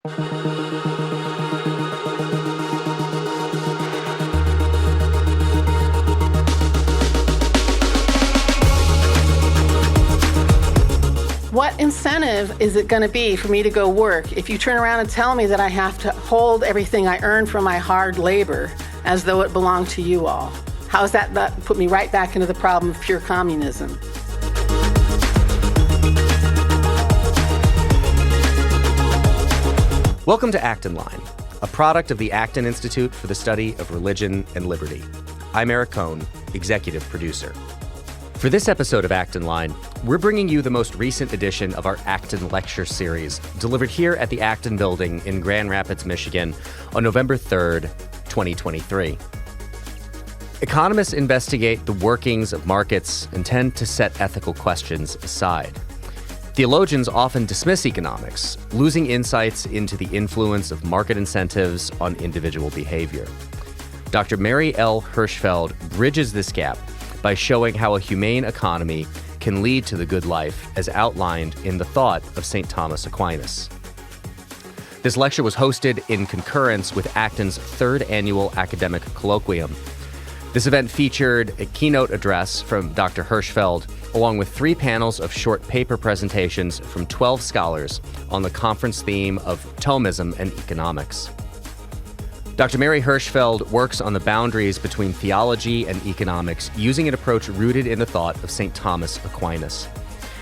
What incentive is it going to be for me to go work if you turn around and tell me that I have to hold everything I earn from my hard labor as though it belonged to you all? How does that put me right back into the problem of pure communism? Welcome to Acton Line, a product of the Acton Institute for the Study of Religion and Liberty. I'm Eric Cohn, executive producer. For this episode of Acton Line, we're bringing you the most recent edition of our Acton Lecture Series, delivered here at the Acton Building in Grand Rapids, Michigan, on November 3rd, 2023. Economists investigate the workings of markets and tend to set ethical questions aside. Theologians often dismiss economics, losing insights into the influence of market incentives on individual behavior. Dr. Mary L. Hirschfeld bridges this gap by showing how a humane economy can lead to the good life, as outlined in the thought of St. Thomas Aquinas. This lecture was hosted in concurrence with Acton's third annual academic colloquium. This event featured a keynote address from Dr. Hirschfeld, along with 3 panels of short paper presentations from 12 scholars on the conference theme of Thomism and economics. Dr. Mary Hirschfeld works on the boundaries between theology and economics using an approach rooted in the thought of St. Thomas Aquinas.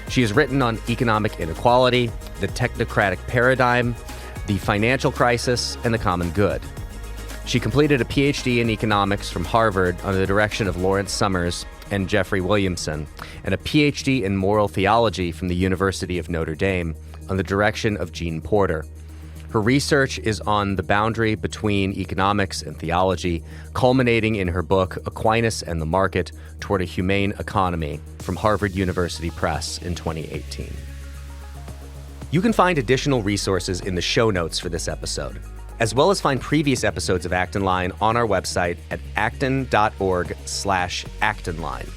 She has written on economic inequality, the technocratic paradigm, the financial crisis, and the common good. She completed a PhD in economics from Harvard under the direction of Lawrence Summers and Jeffrey Williamson, and a PhD in moral theology from the University of Notre Dame under the direction of Jean Porter. Her research is on the boundary between economics and theology, culminating in her book, Aquinas and the Market, Toward a Humane Economy, from Harvard University Press in 2018. You can find additional resources in the show notes for this episode, as well as find previous episodes of Acton Line on our website at acton.org/actonline.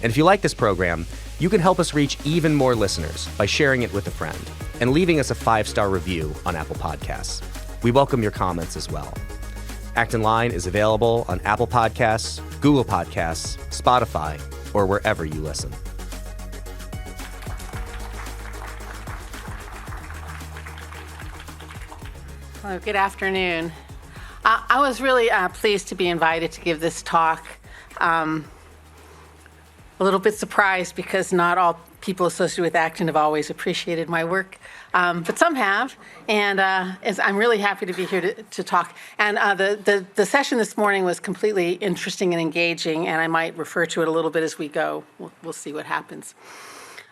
And if you like this program, you can help us reach even more listeners by sharing it with a friend and leaving us a 5-star review on Apple Podcasts. We welcome your comments as well. Acton Line is available on Apple Podcasts, Google Podcasts, Spotify, or wherever you listen. Hello, good afternoon. I was really pleased to be invited to give this talk. A little bit surprised because not all people associated with Acton have always appreciated my work, but some have, and I'm really happy to be here to talk. And the session this morning was completely interesting and engaging, and I might refer to it a little bit as we go. We'll see what happens.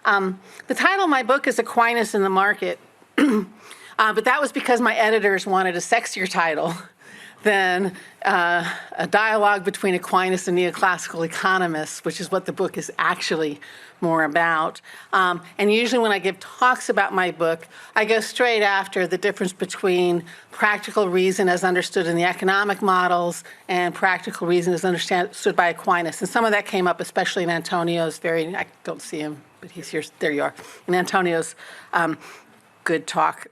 The title of my book is Aquinas and the Market, but that was because my editors wanted a sexier title than a dialogue between Aquinas and neoclassical economists, which is what the book is actually more about. And usually when I give talks about my book, I go straight after the difference between practical reason as understood in the economic models and practical reason as understood by Aquinas. And some of that came up, especially in Antonio's I don't see him, but he's here, there you are, in Antonio's good talk.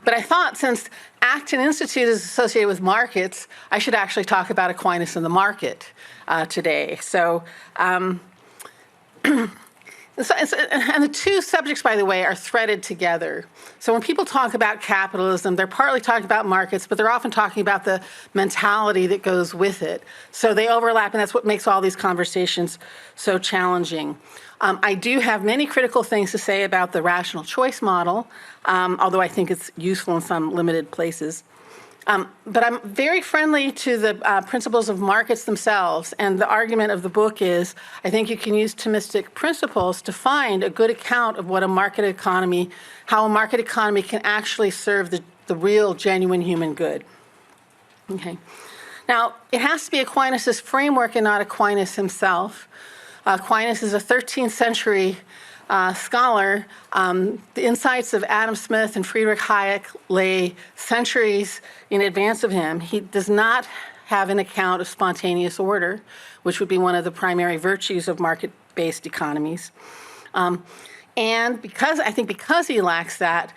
But I thought since Acton Institute is associated with markets, I should actually talk about Aquinas and the market today. And the two subjects, by the way, are threaded together. So when people talk about capitalism, they're partly talking about markets, but they're often talking about the mentality that goes with it. So they overlap, and that's what makes all these conversations so challenging. I do have many critical things to say about the rational choice model, although I think it's useful in some limited places. But I'm very friendly to the principles of markets themselves, and the argument of the book is I think you can use Thomistic principles to find a good account of what how a market economy can actually serve the real, genuine human good. Okay. Now, it has to be Aquinas' framework and not Aquinas himself. Aquinas is a 13th century scholar. The insights of Adam Smith and Friedrich Hayek lay centuries in advance of him. He does not have an account of spontaneous order, which would be one of the primary virtues of market-based economies. And because he lacks that,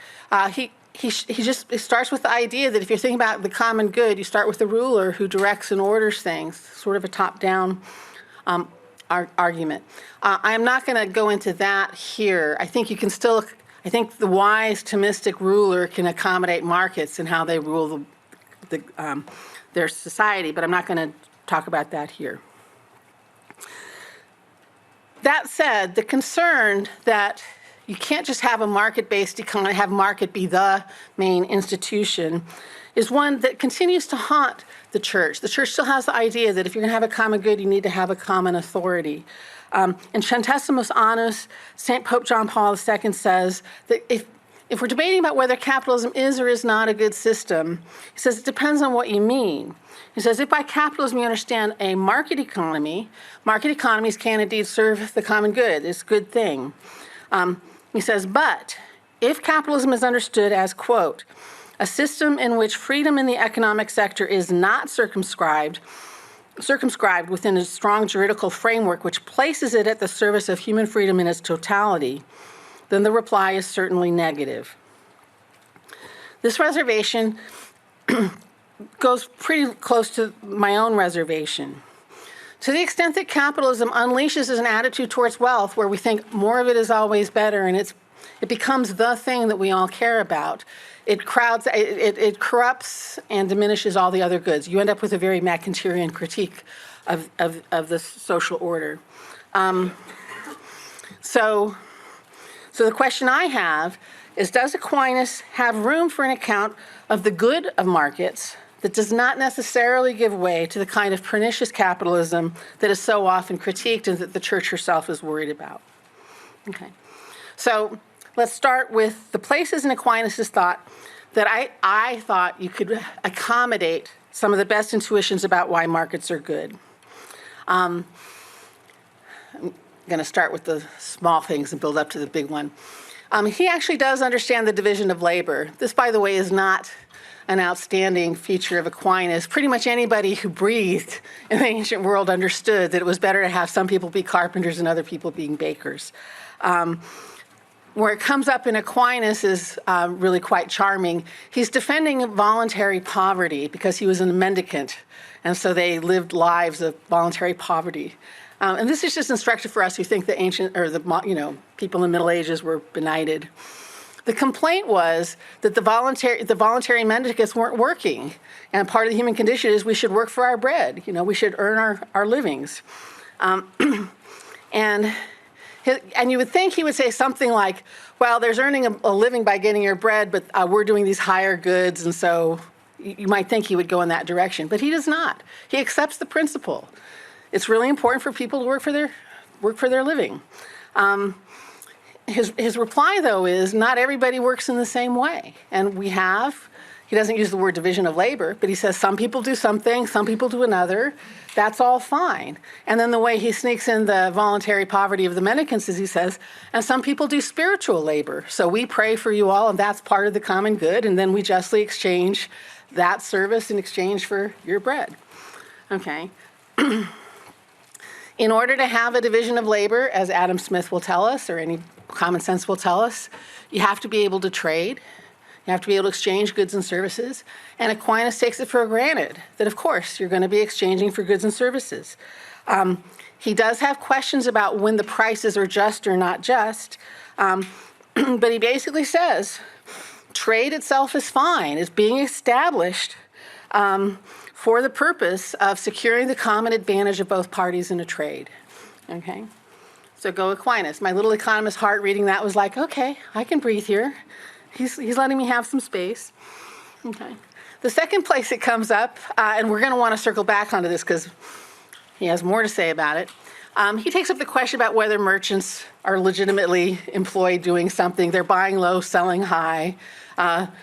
he starts with the idea that if you're thinking about the common good, you start with the ruler who directs and orders things, sort of a top-down argument. I am not going to go into that here. I think the wise Thomistic ruler can accommodate markets and how they rule their society, but I'm not going to talk about that here. That said, the concern that you can't just have a market-based economy, have market be the main institution, is one that continues to haunt the church. The church still has the idea that if you're going to have a common good, you need to have a common authority. In Centesimus Annus, St. Pope John Paul II says that if we're debating about whether capitalism is or is not a good system, he says it depends on what you mean. He says if by capitalism you understand a market economies can indeed serve the common good. It's a good thing. He says, but if capitalism is understood as, quote, a system in which freedom in the economic sector is not circumscribed within a strong juridical framework which places it at the service of human freedom in its totality, then the reply is certainly negative. This reservation goes pretty close to my own reservation. To the extent that capitalism unleashes an attitude towards wealth where we think more of it is always better and it becomes the thing that we all care about, it corrupts and diminishes all the other goods. You end up with a very Mercantian critique of the social order. So the question I have is, does Aquinas have room for an account of the good of markets that does not necessarily give way to the kind of pernicious capitalism that is so often critiqued and that the church herself is worried about? Okay. So let's start with the places in Aquinas' thought that I thought you could accommodate some of the best intuitions about why markets are good. I'm going to start with the small things and build up to the big one. He actually does understand the division of labor. This, by the way, is not an outstanding feature of Aquinas. Pretty much anybody who breathed in the ancient world understood that it was better to have some people be carpenters and other people being bakers. Where it comes up in Aquinas is really quite charming. He's defending voluntary poverty because he was a mendicant, and so they lived lives of voluntary poverty. And this is just instructive for us who think the people in the Middle Ages were benighted. The complaint was that the voluntary mendicants weren't working, and part of the human condition is we should work for our bread. We should earn our livings. And you would think he would say something like, well, there's earning a living by getting your bread, but we're doing these higher goods, and so you might think he would go in that direction. But he does not. He accepts the principle. It's really important for people to work for their living. His reply, though, is not everybody works in the same way. And he doesn't use the word division of labor, but he says some people do something, some people do another. That's all fine. And then the way he sneaks in the voluntary poverty of the mendicants is he says, and some people do spiritual labor. So we pray for you all, and that's part of the common good, and then we justly exchange that service in exchange for your bread. Okay. In order to have a division of labor, as Adam Smith will tell us, or any common sense will tell us, you have to be able to trade. You have to be able to exchange goods and services. And Aquinas takes it for granted that, of course, you're going to be exchanging for goods and services. He does have questions about when the prices are just or not just, but he basically says trade itself is fine. It's being established for the purpose of securing the common advantage of both parties in a trade. Okay? So go Aquinas. My little economist heart reading that was like, okay, I can breathe here. He's letting me have some space. Okay. The second place it comes up, and we're going to want to circle back onto this because he has more to say about it. He takes up the question about whether merchants are legitimately employed doing something. They're buying low, selling high. That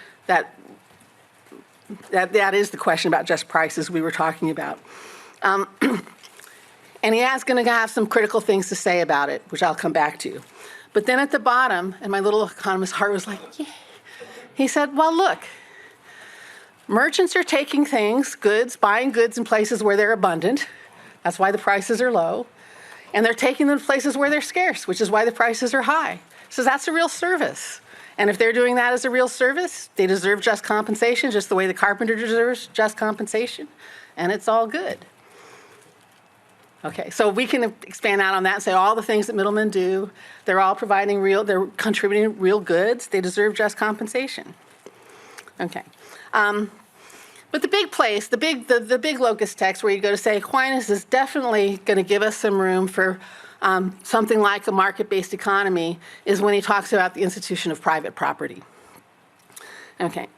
is the question about just prices we were talking about. And he is going to have some critical things to say about it, which I'll come back to. But then at the bottom, and my little economist heart was like, yeah. He said, well, look, merchants are taking goods, buying goods in places where they're abundant. That's why the prices are low. And they're taking them to places where they're scarce, which is why the prices are high. So that's a real service. And if they're doing that as a real service, they deserve just compensation, just the way the carpenter deserves just compensation, and it's all good. Okay, so we can expand out on that and say all the things that middlemen do, they're all they're contributing real goods, they deserve just compensation. Okay. But the big place, the big locus text where you go to say Aquinas is definitely going to give us some room for something like a market-based economy is when he talks about the institution of private property. Okay.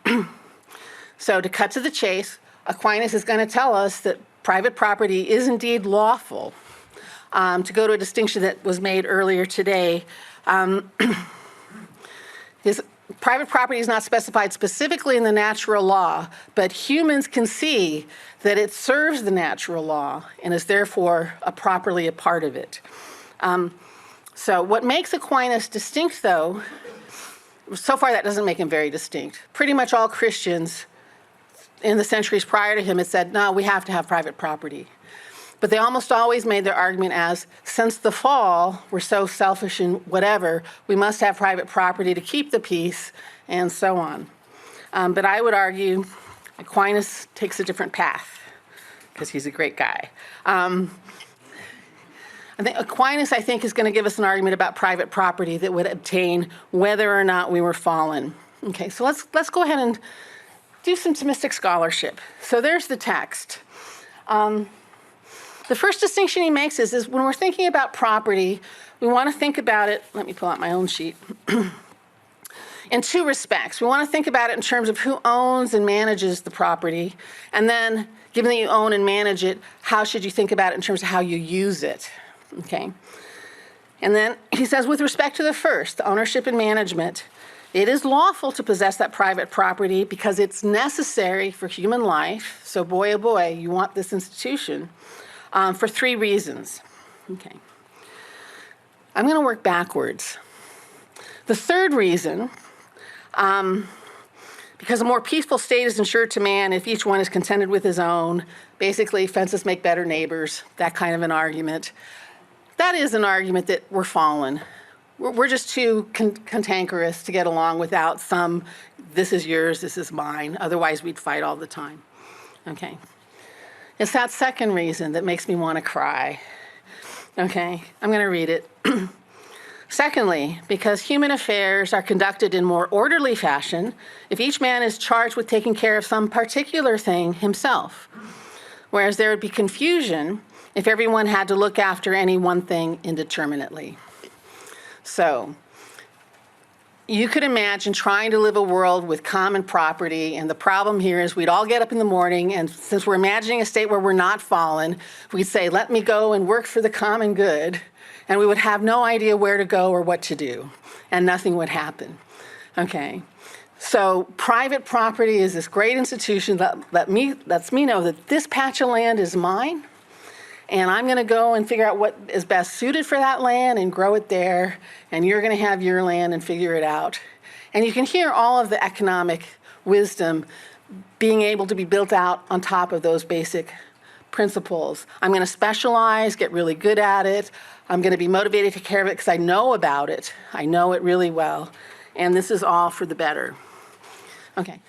So to cut to the chase, Aquinas is going to tell us that private property is indeed lawful. To go to a distinction that was made earlier today, private property is not specified specifically in the natural law, but humans can see that it serves the natural law and is therefore properly a part of it. So what makes Aquinas distinct, though, so far that doesn't make him very distinct. Pretty much all Christians in the centuries prior to him had said, no, we have to have private property. But they almost always made their argument as, since the fall, we're so selfish and whatever, we must have private property to keep the peace, and so on. But I would argue Aquinas takes a different path, because he's a great guy. I think Aquinas, is going to give us an argument about private property that would obtain whether or not we were fallen. Okay, so let's go ahead and do some Thomistic scholarship. So there's the text. The first distinction he makes is when we're thinking about property, we want to think about it, let me pull out my own sheet, in two respects. We want to think about it in terms of who owns and manages the property, and then, given that you own and manage it, how should you think about it in terms of how you use it, okay? And then he says, with respect to the first, the ownership and management, it is lawful to possess that private property because it's necessary for human life, so boy, oh boy, you want this institution, for three reasons. Okay. I'm going to work backwards. The third reason, because a more peaceful state is ensured to man if each one is contented with his own, basically fences make better neighbors, that kind of an argument. That is an argument that we're fallen. We're just too cantankerous to get along without some, this is yours, this is mine. Otherwise, we'd fight all the time. Okay. It's that second reason that makes me want to cry. Okay, I'm going to read it. Secondly, because human affairs are conducted in more orderly fashion if each man is charged with taking care of some particular thing himself, whereas there would be confusion if everyone had to look after any one thing indeterminately. So, you could imagine trying to live a world with common property, and the problem here is we'd all get up in the morning, and since we're imagining a state where we're not fallen, we'd say, let me go and work for the common good, and we would have no idea where to go or what to do, and nothing would happen. Okay, so private property is this great institution that lets me know that this patch of land is mine, and I'm going to go and figure out what is best suited for that land and grow it there, and you're going to have your land and figure it out. And you can hear all of the economic wisdom being able to be built out on top of those basic principles. I'm going to specialize, get really good at it. I'm going to be motivated to take care of it because I know about it. I know it really well. And this is all for the better. Okay.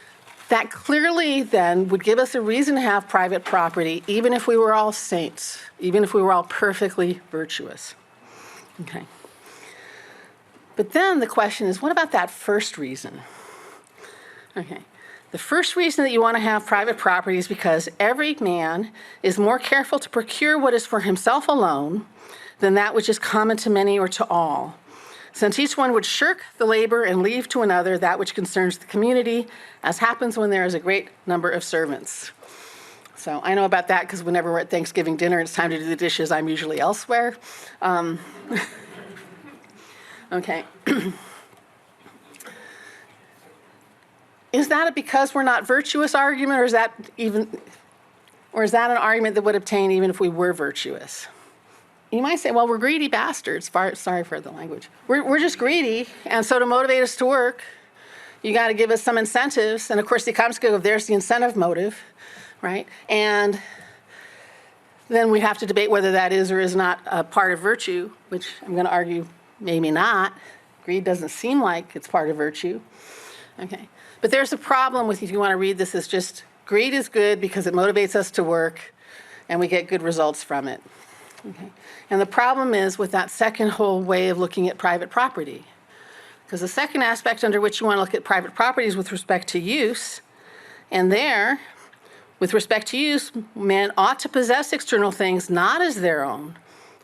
That clearly then would give us a reason to have private property, even if we were all saints, even if we were all perfectly virtuous. Okay. But then the question is, what about that first reason? Okay. The first reason that you want to have private property is because every man is more careful to procure what is for himself alone than that which is common to many or to all, since each one would shirk the labor and leave to another that which concerns the community, as happens when there is a great number of servants. So I know about that because whenever we're at Thanksgiving dinner, it's time to do the dishes, I'm usually elsewhere. Okay. Is that a because we're not virtuous argument, or is that an argument that would obtain even if we were virtuous? You might say, well, we're greedy bastards. Sorry for the language. We're just greedy, and so to motivate us to work, you got to give us some incentives. And of course, the economists go, there's the incentive motive, right? And then we have to debate whether that is or is not a part of virtue, which I'm going to argue maybe not. Greed doesn't seem like it's part of virtue. Okay. But there's a problem with, if you want to read this as just greed is good because it motivates us to work and we get good results from it. Okay. And the problem is with that second whole way of looking at private property. Because the second aspect under which you want to look at private property is with respect to use. And there, with respect to use, men ought to possess external things not as their own,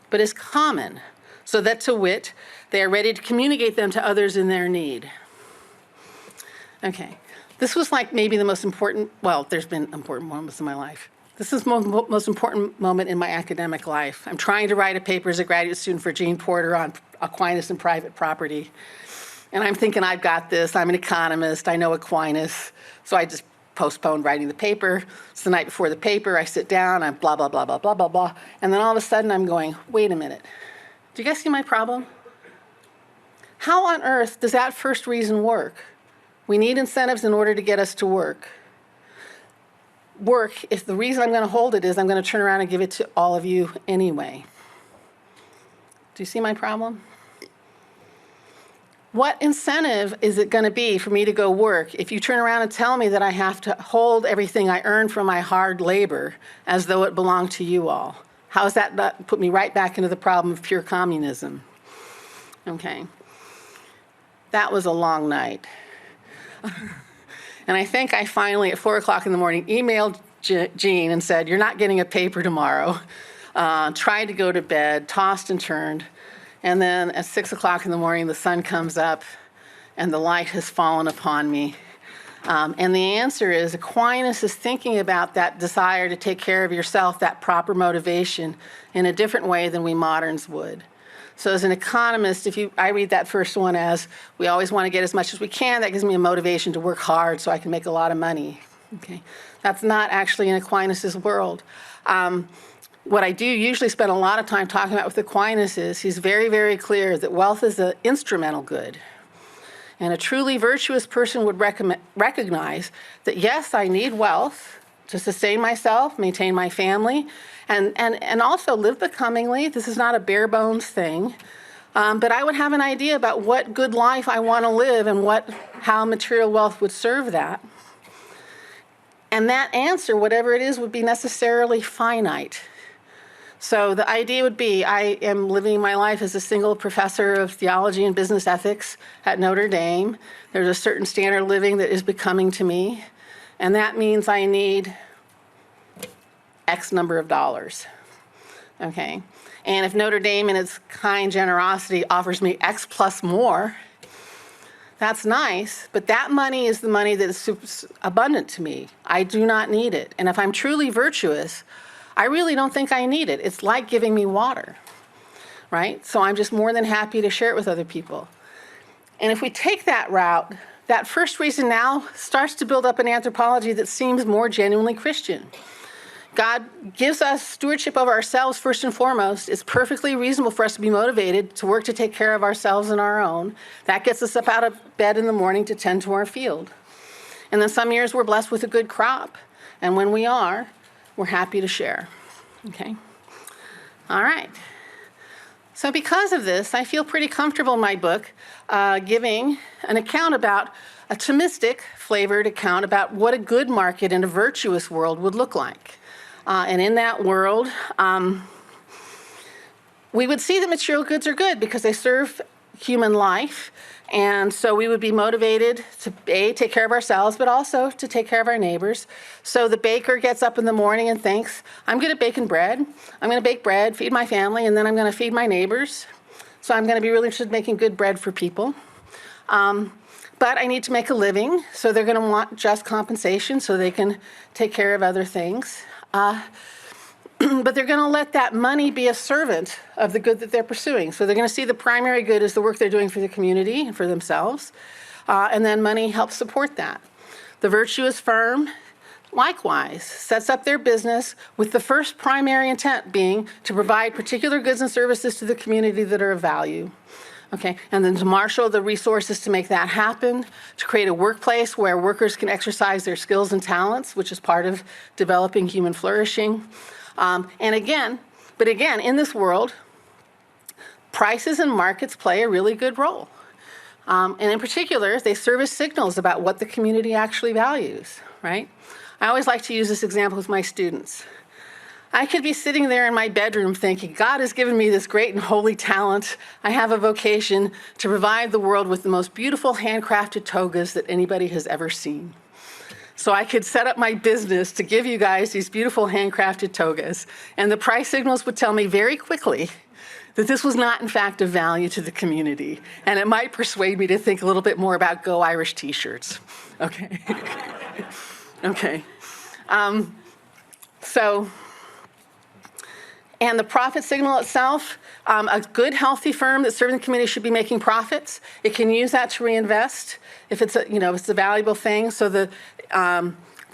but as common, so that, to wit, they are ready to communicate them to others in their need. Okay, this was like maybe the most important, well, there's been important moments in my life. This is the most important moment in my academic life. I'm trying to write a paper as a graduate student for Jean Porter on Aquinas and private property. And I'm thinking, I've got this, I'm an economist, I know Aquinas, so I just postponed writing the paper. It's the night before the paper, I sit down, I'm blah, blah, blah, blah, blah, blah, blah. And then all of a sudden I'm going, wait a minute. Do you guys see my problem? How on earth does that first reason work? We need incentives in order to get us to work. Work, if the reason I'm going to hold it is I'm going to turn around and give it to all of you anyway. Do you see my problem? What incentive is it going to be for me to go work if you turn around and tell me that I have to hold everything I earn from my hard labor as though it belonged to you all? How does that not put me right back into the problem of pure communism? Okay. That was a long night. And I think I finally, at 4 o'clock in the morning, emailed Jean and said, you're not getting a paper tomorrow. Tried to go to bed, tossed and turned. And then at 6 o'clock in the morning, the sun comes up and the light has fallen upon me. And the answer is Aquinas is thinking about that desire to take care of yourself, that proper motivation, in a different way than we moderns would. So as an economist, I read that first one as, we always want to get as much as we can. That gives me a motivation to work hard so I can make a lot of money. Okay, that's not actually in Aquinas' world. What I do usually spend a lot of time talking about with Aquinas is he's very, very clear that wealth is an instrumental good. And a truly virtuous person would recognize that, yes, I need wealth to sustain myself, maintain my family, and also live becomingly. This is not a bare bones thing. But I would have an idea about what good life I want to live and how material wealth would serve that. And that answer, whatever it is, would be necessarily finite. So the idea would be, I am living my life as a single professor of theology and business ethics at Notre Dame. There's a certain standard of living that is becoming to me. And that means I need X number of dollars. Okay? And if Notre Dame in its kind generosity offers me X plus more, that's nice, but that money is the money that is abundant to me. I do not need it. And if I'm truly virtuous, I really don't think I need it. It's like giving me water, right? So I'm just more than happy to share it with other people. And if we take that route, that first reason now starts to build up an anthropology that seems more genuinely Christian. God gives us stewardship of ourselves first and foremost. It's perfectly reasonable for us to be motivated to work to take care of ourselves and our own. That gets us up out of bed in the morning to tend to our field. And then some years we're blessed with a good crop. And when we are, we're happy to share. Okay? All right. So because of this, I feel pretty comfortable in my book giving an account about a Thomistic flavored account about what a good market in a virtuous world would look like. And in that world, we would see that material goods are good because they serve human life. And so we would be motivated to, A, take care of ourselves, but also to take care of our neighbors. So the baker gets up in the morning and thinks, I'm good at baking bread. I'm going to bake bread, feed my family, and then I'm going to feed my neighbors. So I'm going to be really interested in making good bread for people. But I need to make a living, so they're going to want just compensation so they can take care of other things. But they're going to let that money be a servant of the good that they're pursuing. So they're going to see the primary good is the work they're doing for the community and for themselves, and then money helps support that. The virtuous firm, likewise, sets up their business with the first primary intent being to provide particular goods and services to the community that are of value. Okay, and then to marshal the resources to make that happen, to create a workplace where workers can exercise their skills and talents, which is part of developing human flourishing. And again, in this world, prices and markets play a really good role. And in particular, they serve as signals about what the community actually values, right? I always like to use this example with my students. I could be sitting there in my bedroom thinking, God has given me this great and holy talent. I have a vocation to provide the world with the most beautiful handcrafted togas that anybody has ever seen. So I could set up my business to give you guys these beautiful handcrafted togas, and the price signals would tell me very quickly that this was not, in fact, of value to the community, and it might persuade me to think a little bit more about Go Irish t-shirts. Okay. Okay. And the profit signal itself, a good, healthy firm that's serving the community should be making profits. It can use that to reinvest if it's it's a valuable thing. So the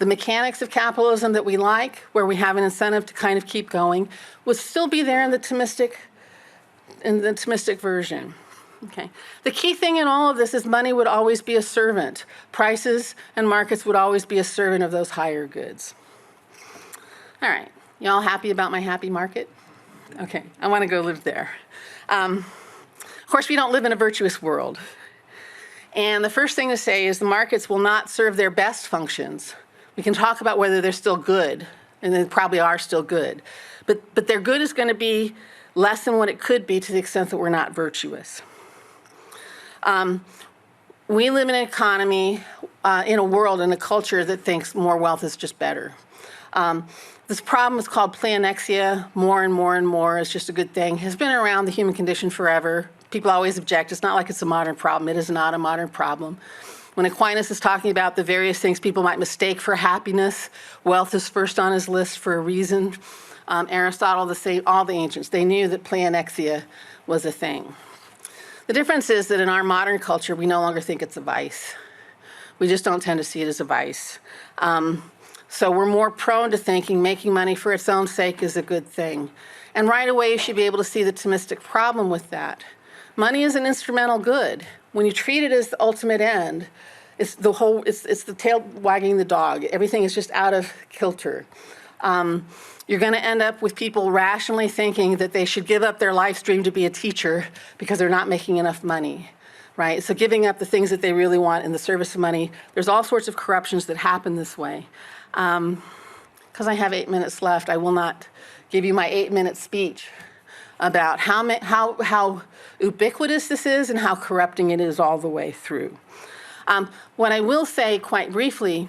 mechanics of capitalism that we like, where we have an incentive to kind of keep going, would still be there in the Thomistic version. Okay. The key thing in all of this is money would always be a servant. Prices and markets would always be a servant of those higher goods. All right. Y'all happy about my happy market? Okay. I want to go live there. Of course, we don't live in a virtuous world. And the first thing to say is the markets will not serve their best functions. We can talk about whether they're still good, and they probably are still good. But their good is going to be less than what it could be to the extent that we're not virtuous. We live in an economy, in a world, in a culture that thinks more wealth is just better. This problem is called pleonexia. More and more and more is just a good thing. It has been around the human condition forever. People always object. It's not like it's a modern problem. It is not a modern problem. When Aquinas is talking about the various things people might mistake for happiness, wealth is first on his list for a reason. Aristotle, all the ancients, they knew that pleonexia was a thing. The difference is that in our modern culture, we no longer think it's a vice. We just don't tend to see it as a vice. So we're more prone to thinking making money for its own sake is a good thing. And right away, you should be able to see the Thomistic problem with that. Money is an instrumental good. When you treat it as the ultimate end, it's the tail wagging the dog. Everything is just out of kilter. You're going to end up with people rationally thinking that they should give up their life's dream to be a teacher because they're not making enough money, right? So giving up the things that they really want in the service of money, there's all sorts of corruptions that happen this way. Because I have 8 minutes left, I will not give you my 8-minute speech about how ubiquitous this is and how corrupting it is all the way through. What I will say quite briefly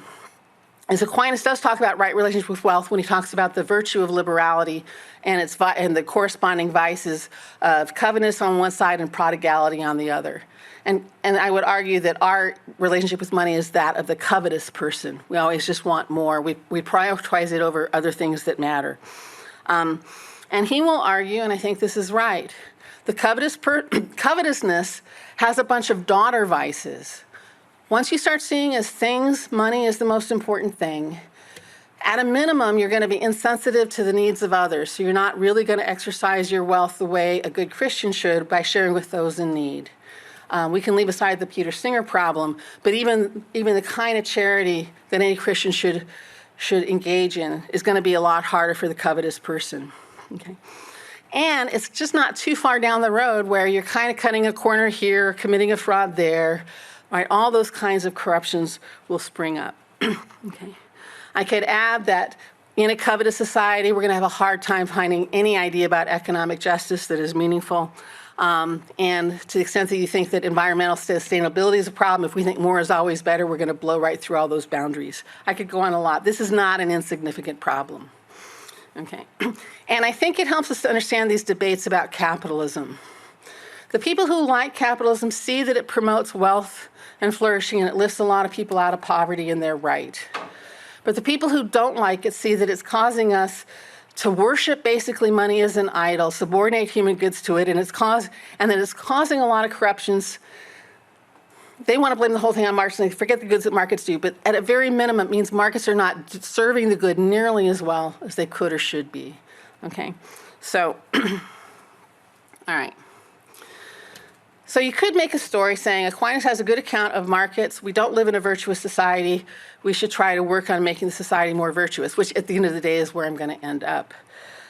is Aquinas does talk about right relationship with wealth when he talks about the virtue of liberality and the corresponding vices of covetousness on one side and prodigality on the other. And I would argue that our relationship with money is that of the covetous person. We always just want more. We prioritize it over other things that matter. And he will argue, and I think this is right, the covetousness has a bunch of daughter vices. Once you start seeing as things, money is the most important thing, at a minimum, you're going to be insensitive to the needs of others. So you're not really going to exercise your wealth the way a good Christian should by sharing with those in need. We can leave aside the Peter Singer problem, but even the kind of charity that any Christian should engage in is going to be a lot harder for the covetous person. Okay. And it's just not too far down the road where you're kind of cutting a corner here, committing a fraud there. Right? All those kinds of corruptions will spring up. Okay. I could add that in a covetous society, we're going to have a hard time finding any idea about economic justice that is meaningful. And to the extent that you think that environmental sustainability is a problem, if we think more is always better, we're going to blow right through all those boundaries. I could go on a lot. This is not an insignificant problem. Okay. And I think it helps us to understand these debates about capitalism. The people who like capitalism see that it promotes wealth and flourishing and it lifts a lot of people out of poverty, and they're right. But the people who don't like it see that it's causing us to worship basically money as an idol, subordinate human goods to it, and that it's causing a lot of corruptions. They want to blame the whole thing on markets, and they forget the goods that markets do. But at a very minimum, it means markets are not serving the good nearly as well as they could or should be. Okay? So, all right. So you could make a story saying Aquinas has a good account of markets. We don't live in a virtuous society. We should try to work on making the society more virtuous, which at the end of the day is where I'm going to end up.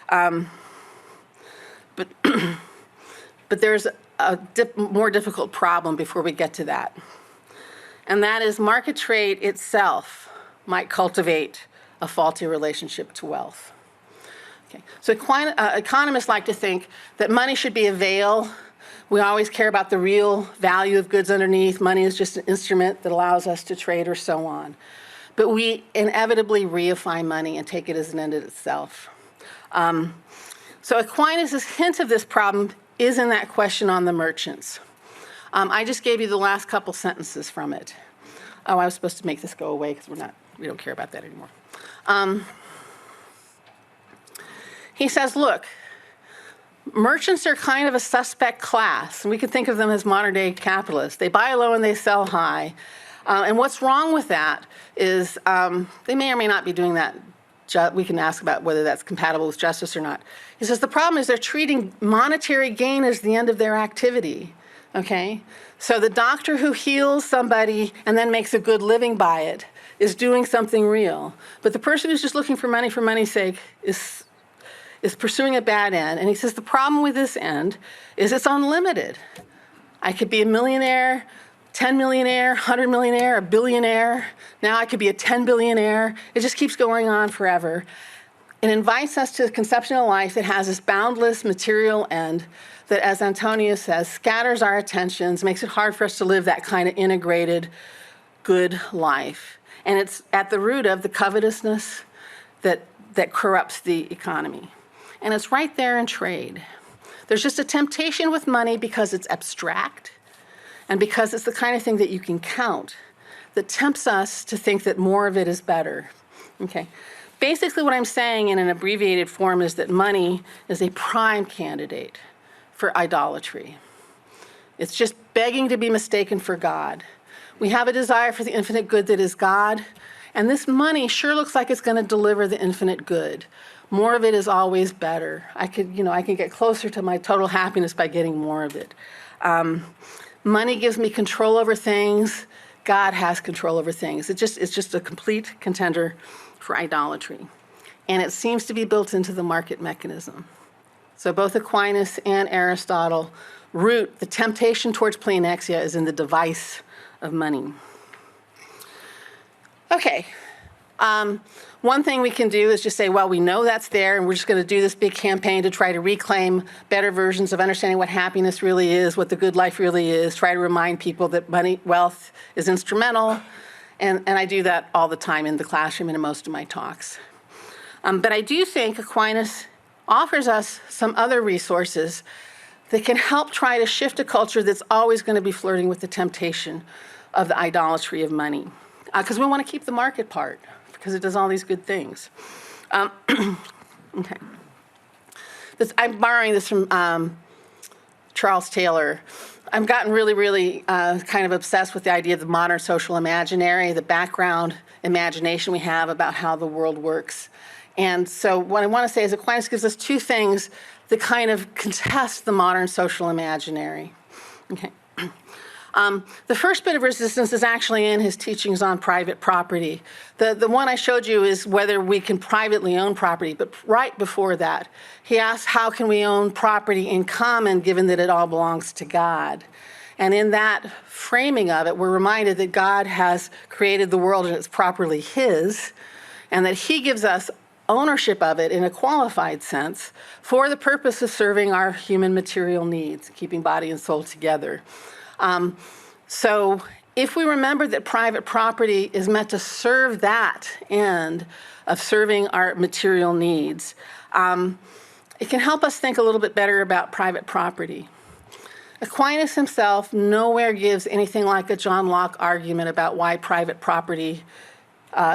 But there's more difficult problem before we get to that. And that is market trade itself might cultivate a faulty relationship to wealth. Okay. So economists like to think that money should be a veil. We always care about the real value of goods underneath. Money is just an instrument that allows us to trade or so on. But we inevitably reify money and take it as an end in itself. So Aquinas' hint of this problem is in that question on the merchants. I just gave you the last couple sentences from it. Oh, I was supposed to make this go away because we don't care about that anymore. He says, look, merchants are kind of a suspect class, and we can think of them as modern-day capitalists. They buy low and they sell high. And what's wrong with that is they may or may not be doing that. We can ask about whether that's compatible with justice or not. He says the problem is they're treating monetary gain as the end of their activity, okay? So the doctor who heals somebody and then makes a good living by it is doing something real. But the person who's just looking for money's sake is pursuing a bad end. And he says the problem with this end is it's unlimited. I could be a millionaire, 10 millionaire, 100 millionaire, a billionaire. Now I could be a 10 billionaire. It just keeps going on forever. It invites us to a conception of life that has this boundless material end that, as Antonio says, scatters our attentions, makes it hard for us to live that kind of integrated, good life. And it's at the root of the covetousness that corrupts the economy. And it's right there in trade. There's just a temptation with money because it's abstract and because it's the kind of thing that you can count that tempts us to think that more of it is better. Okay. Basically what I'm saying in an abbreviated form is that money is a prime candidate for idolatry. It's just begging to be mistaken for God. We have a desire for the infinite good that is God, and this money sure looks like it's going to deliver the infinite good. More of it is always better. I can get closer to my total happiness by getting more of it. Money gives me control over things. God has control over things. It's just a complete contender for idolatry. And it seems to be built into the market mechanism. So both Aquinas and Aristotle root the temptation towards pleonexia is in the device of money. Okay. One thing we can do is just say, well, we know that's there, and we're just going to do this big campaign to try to reclaim better versions of understanding what happiness really is, what the good life really is, try to remind people that wealth is instrumental, and I do that all the time in the classroom and in most of my talks. But I do think Aquinas offers us some other resources that can help try to shift a culture that's always going to be flirting with the temptation of the idolatry of money. Because we want to keep the market part, because it does all these good things. Okay. I'm borrowing this from Charles Taylor. I've gotten really kind of obsessed with the idea of the modern social imaginary, the background imagination we have about how the world works. And so what I want to say is Aquinas gives us two things that kind of contest the modern social imaginary. Okay. The first bit of resistance is actually in his teachings on private property. The one I showed you is whether we can privately own property, but right before that, he asks how can we own property in common given that it all belongs to God? And in that framing of it, we're reminded that God has created the world and it's properly his, and that he gives us ownership of it in a qualified sense for the purpose of serving our human material needs, keeping body and soul together. So if we remember that private property is meant to serve that end of serving our material needs, it can help us think a little bit better about private property. Aquinas himself nowhere gives anything like a John Locke argument about why private property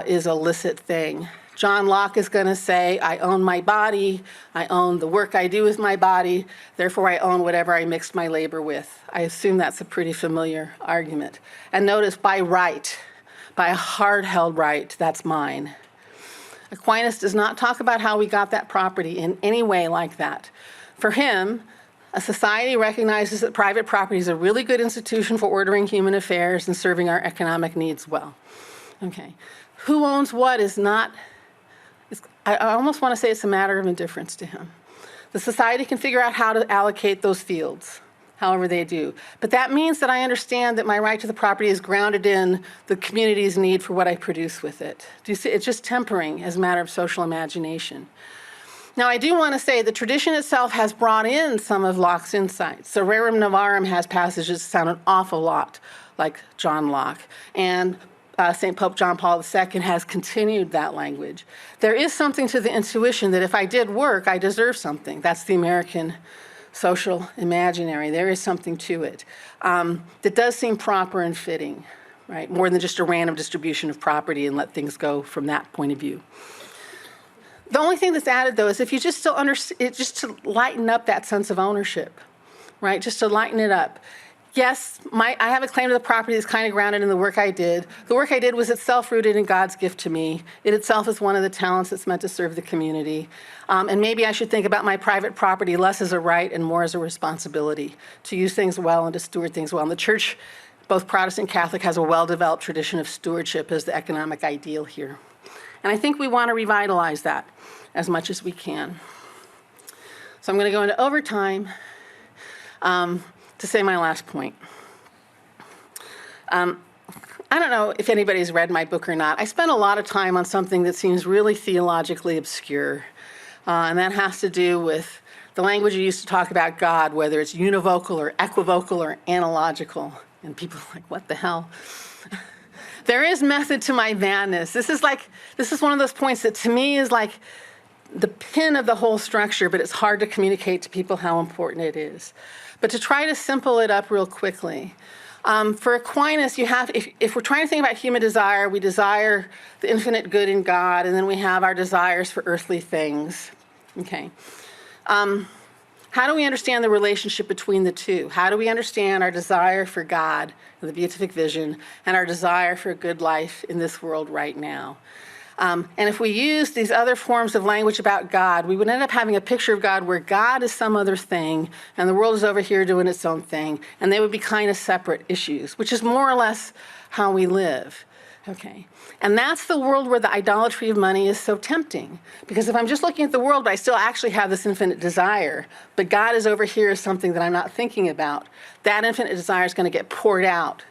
is a licit thing. John Locke is going to say, I own my body, I own the work I do with my body, therefore I own whatever I mixed my labor with. I assume that's a pretty familiar argument. And notice, by right, by a hard-held right, that's mine. Aquinas does not talk about how we got that property in any way like that. For him, a society recognizes that private property is a really good institution for ordering human affairs and serving our economic needs well. Okay. Who owns what is not... I almost want to say it's a matter of indifference to him. The society can figure out how to allocate those fields. however they do. But that means that I understand that my right to the property is grounded in the community's need for what I produce with it. Do you see? It's just tempering as a matter of social imagination. Now, I do want to say the tradition itself has brought in some of Locke's insights. So Rerum Novarum has passages that sound an awful lot like John Locke. And St. Pope John Paul II has continued that language. There is something to the intuition that if I did work, I deserve something. That's the American social imaginary. There is something to it that does seem proper and fitting, right? More than just a random distribution of property and let things go from that point of view. The only thing that's added, though, is if you just still just to lighten up that sense of ownership, right? Just to lighten it up. Yes, I have a claim to the property that's kind of grounded in the work I did. The work I did was itself rooted in God's gift to me. It itself is one of the talents that's meant to serve the community. And maybe I should think about my private property less as a right and more as a responsibility to use things well and to steward things well. And the church, both Protestant and Catholic, has a well-developed tradition of stewardship as the economic ideal here. And I think we want to revitalize that as much as we can. So I'm going to go into overtime to say my last point. I don't know if anybody's read my book or not. I spent a lot of time on something that seems really theologically obscure, and that has to do with the language you used to talk about God, whether it's univocal or equivocal or analogical. And people are like, what the hell? There is method to my madness. This is one of those points that to me is like the pin of the whole structure, but it's hard to communicate to people how important it is. But to try to simple it up real quickly, for Aquinas, if we're trying to think about human desire, we desire the infinite good in God, and then we have our desires for earthly things. Okay. How do we understand the relationship between the two? How do we understand our desire for God, the beatific vision, and our desire for a good life in this world right now? And if we use these other forms of language about God, we would end up having a picture of God where God is some other thing, and the world is over here doing its own thing, and they would be kind of separate issues, which is more or less how we live. Okay. And that's the world where the idolatry of money is so tempting. Because if I'm just looking at the world, but I still actually have this infinite desire, but God is over here as something that I'm not thinking about, that infinite desire is going to get poured out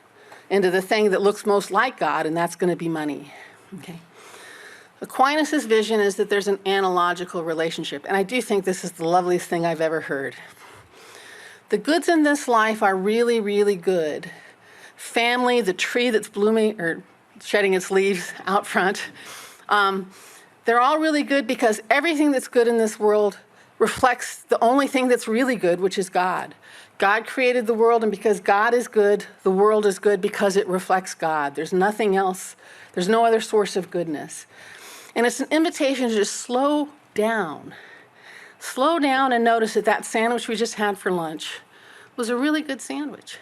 into the thing that looks most like God, and that's going to be money. Okay. Aquinas' vision is that there's an analogical relationship, and I do think this is the loveliest thing I've ever heard. The goods in this life are really, really good. Family, the tree that's blooming, or shedding its leaves out front. They're all really good because everything that's good in this world reflects the only thing that's really good, which is God. God created the world, and because God is good, the world is good because it reflects God. There's nothing else. There's no other source of goodness. And it's an invitation to just slow down. Slow down and notice that sandwich we just had for lunch was a really good sandwich.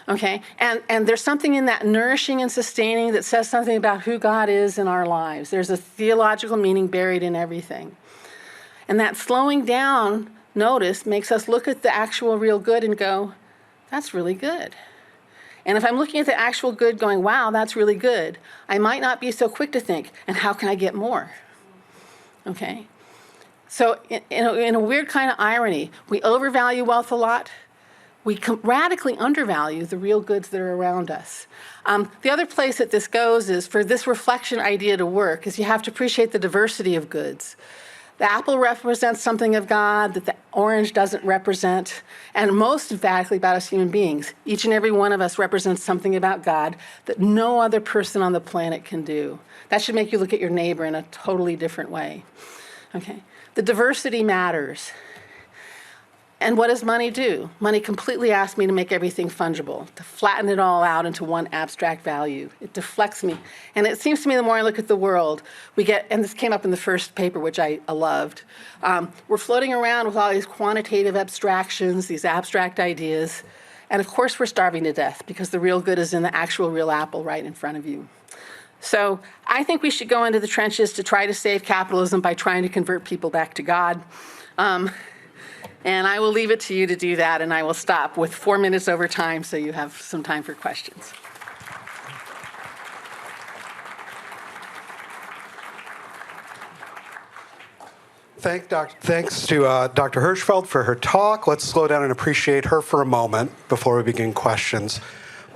Okay, and there's something in that nourishing and sustaining that says something about who God is in our lives. There's a theological meaning buried in everything. And that slowing down, notice, makes us look at the actual real good and go, that's really good. And if I'm looking at the actual good going, wow, that's really good, I might not be so quick to think, and how can I get more? Okay, so in a weird kind of irony, we overvalue wealth a lot. We radically undervalue the real goods that are around us. The other place that this goes is for this reflection idea to work is you have to appreciate the diversity of goods. The apple represents something of God that the orange doesn't represent, and most emphatically about us human beings. Each and every one of us represents something about God that no other person on the planet can do. That should make you look at your neighbor in a totally different way. Okay, the diversity matters. And what does money do? Money completely asks me to make everything fungible, to flatten it all out into one abstract value. It deflects me. And it seems to me the more I look at the world, we get, and this came up in the first paper, which I loved, we're floating around with all these quantitative abstractions, these abstract ideas, and of course we're starving to death because the real good is in the actual real apple right in front of you. So I think we should go into the trenches to try to save capitalism by trying to convert people back to God. And I will leave it to you to do that, and I will stop with 4 minutes over time so you have some time for questions. Thanks to Dr. Hirschfeld for her talk. Let's slow down and appreciate her for a moment before we begin questions.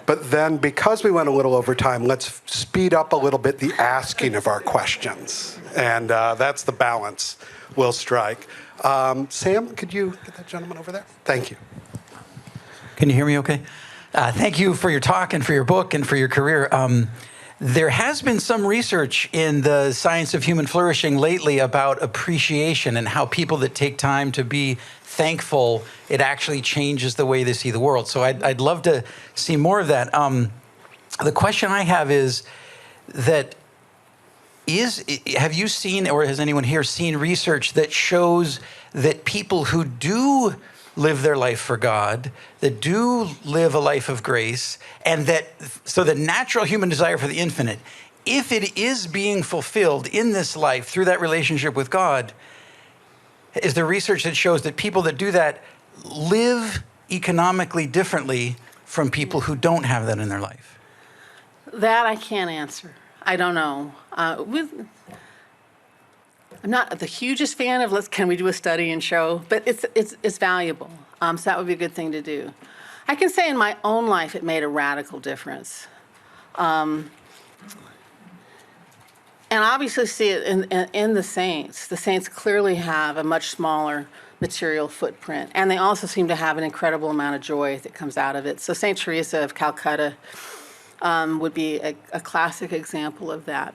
But then, because we went a little over time, let's speed up a little bit the asking of our questions. And that's the balance we'll strike. Sam, could you get that gentleman over there? Thank you. Can you hear me okay? Thank you for your talk and for your book and for your career. There has been some research in the science of human flourishing lately about appreciation and how people that take time to be thankful, it actually changes the way they see the world. So I'd love to see more of that. The question I have is that have you seen, or has anyone here seen research that shows that people who do live their life for God, that do live a life of grace, and so the natural human desire for the infinite, if it is being fulfilled in this life through that relationship with God, is there research that shows that people that do that live economically differently from people who don't have that in their life? That I can't answer. I don't know. I'm not the hugest fan of can we do a study and show, but it's valuable. So that would be a good thing to do. I can say in my own life it made a radical difference. And obviously see it in the saints. The saints clearly have a much smaller material footprint, and they also seem to have an incredible amount of joy that comes out of it. So St. Teresa of Calcutta would be a classic example of that.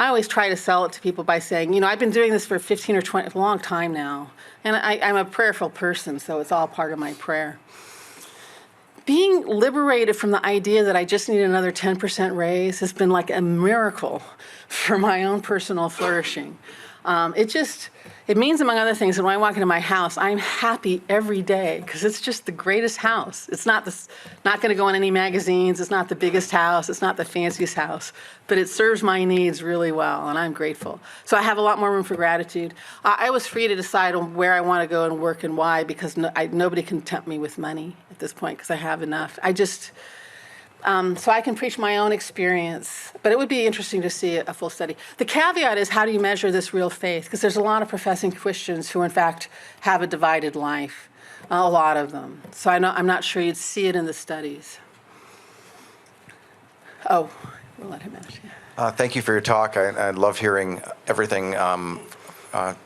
I always try to sell it to people by saying, I've been doing this for 15 or 20, a long time now, and I'm a prayerful person, so it's all part of my prayer. Being liberated from the idea that I just need another 10% raise has been like a miracle for my own personal flourishing. It means, among other things, that when I walk into my house, I'm happy every day because it's just the greatest house. It's not going to go in any magazines. It's not the biggest house. It's not the fanciest house, but it serves my needs really well, and I'm grateful. So I have a lot more room for gratitude. I was free to decide on where I want to go and work and why, because nobody can tempt me with money at this point because I have enough. So I can preach my own experience, but it would be interesting to see a full study. The caveat is, how do you measure this real faith? Because there's a lot of professing Christians who, in fact, have a divided life, a lot of them. So I'm not sure you'd see it in the studies. Oh, we'll let him out. Thank you for your talk. I love hearing everything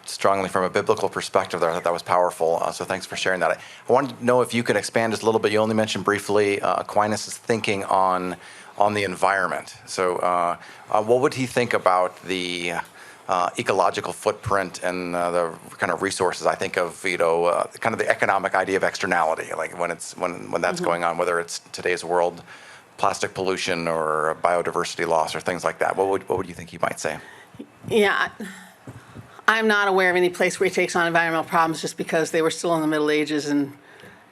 strongly from a biblical perspective there. I thought that was powerful, so thanks for sharing that. I wanted to know if you could expand just a little bit. You only mentioned briefly Aquinas' thinking on the environment. So what would he think about the ecological footprint and the kind of resources? I think of, kind of the economic idea of externality, like when that's going on, whether it's today's world, plastic pollution or biodiversity loss or things like that. What would you think he might say? Yeah. I'm not aware of any place where he takes on environmental problems just because they were still in the Middle Ages, and